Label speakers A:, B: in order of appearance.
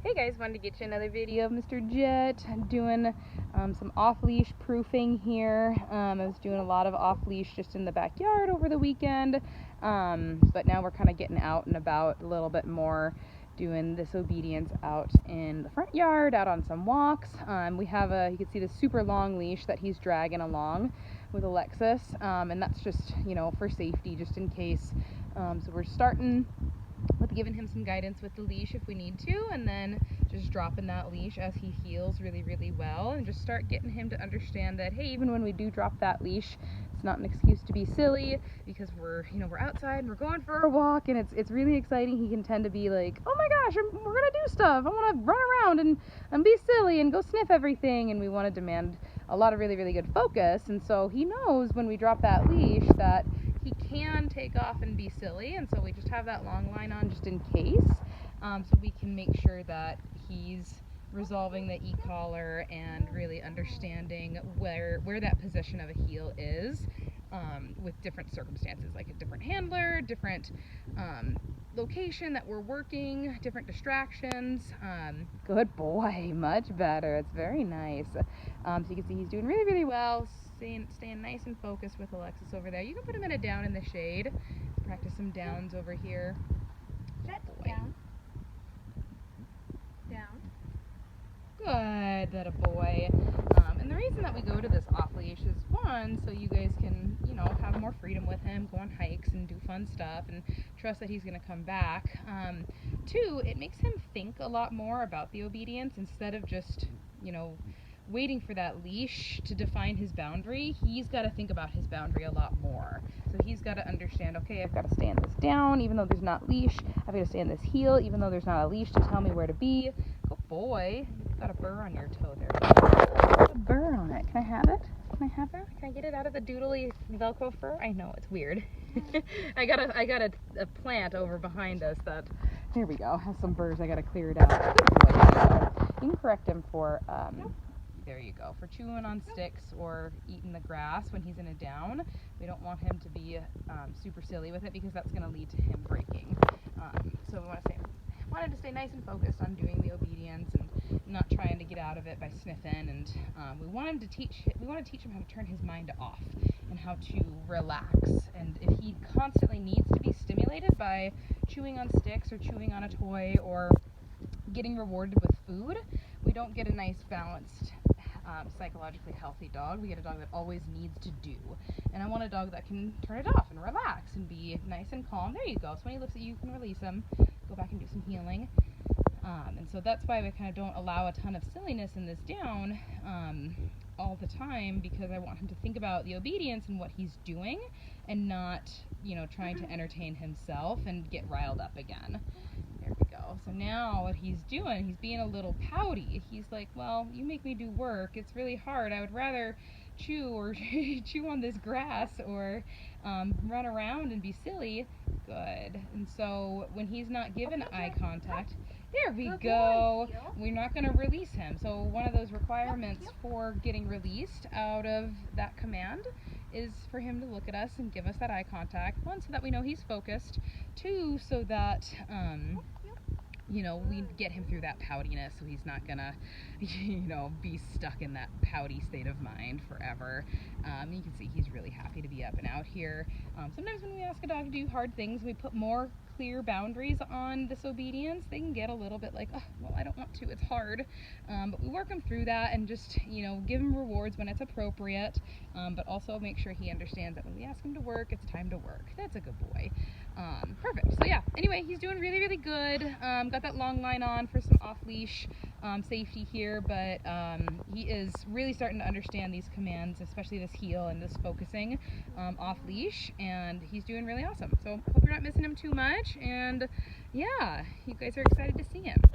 A: Hey guys, wanted to get you another video of Mr. Jett doing some off-leash proofing here. I was doing a lot of off-leash just in the backyard over the weekend, but now we're kind of getting out and about a little bit more, doing this obedience out in the front yard, out on some walks. We have you can see the super long leash that he's dragging along with Alexis, and that's just, for safety, just in case. So we're starting with giving him some guidance with the leash if we need to, and then just dropping that leash as he heals really well, and just start getting him to understand that, hey, even when we do drop that leash, it's not an excuse to be silly, because we're outside and we're going for a walk, and it's really exciting. He can tend to be like, oh my gosh, we're gonna do stuff, I want to run around and be silly and go sniff everything, and we want to demand a lot of really good focus. And so he knows when we drop that leash that he can take off and be silly, and so we just have that long line on just in case, so we can make sure that he's resolving the e-collar and really understanding where that position of a heel is, with different circumstances, like a different handler, different location that we're working, different distractions. Good boy, much better. It's very nice. So you can see he's doing really well, staying nice and focused with Alexis over there. You can put him in a down in the shade. Practice some downs over here.
B: Jett,
A: boy.
B: Down.
A: Good, that a boy. And the reason that we go to this off leash is, one, so you guys can, have more freedom with him, go on hikes and do fun stuff and trust that he's going to come back. Two, it makes him think a lot more about the obedience instead of just, waiting for that leash to define his boundary. He's got to think about his boundary a lot more. So he's got to understand, okay, I've got to stand this down even though there's not leash. I've got to stand this heel even though there's not a leash to tell me where to be. Good boy. You've got a burr on your toe there. A burr on it. Can I have it? Can I have that? Can I get it out of the doodly Velcro fur? I know, it's weird. I got a plant over behind us that, there we go, has some burrs. I got to clear it out. Good boy. You can correct him for, there you go, for chewing on sticks or eating the grass when he's in a down. We don't want him to be super silly with it, because that's going to lead to him breaking. So we wanted to stay nice and focused on doing the obedience and not trying to get out of it by sniffing. And we want to teach him how to turn his mind off and how to relax. And if he constantly needs to be stimulated by chewing on sticks or chewing on a toy or getting rewarded with food, we don't get a nice balanced, psychologically healthy dog. We get a dog that always needs to do. And I want a dog that can turn it off and relax and be nice and calm. There you go. So when he looks at you, you can release him, go back and do some healing. And so that's why we kind of don't allow a ton of silliness in this down all the time, because I want him to think about the obedience and what he's doing, and not, trying to entertain himself and get riled up again. There we go. So now what he's doing, he's being a little pouty. He's like, well, you make me do work. It's really hard. I would rather chew or chew on this grass or run around and be silly. Good. And so when he's not given eye contact, there we go. We're not going to release him. So one of those requirements for getting released out of that command is for him to look at us and give us that eye contact. One, so that we know he's focused. Two, so that we get him through that poutiness, so he's not gonna, be stuck in that pouty state of mind forever. You can see he's really happy to be up and out here. Sometimes when we ask a dog to do hard things, we put more clear boundaries on disobedience, they can get a little bit like, oh, well, I don't want to, it's hard. But we work him through that and just, give him rewards when it's appropriate, but also make sure he understands that when we ask him to work, it's time to work. That's a good boy. Perfect. So yeah, anyway, he's doing really good. Got that long line on for some off-leash safety here, but he is really starting to understand these commands, especially this heel and this focusing off-leash, and he's doing really awesome. So hope you're not missing him too much, and yeah, you guys are excited to see him.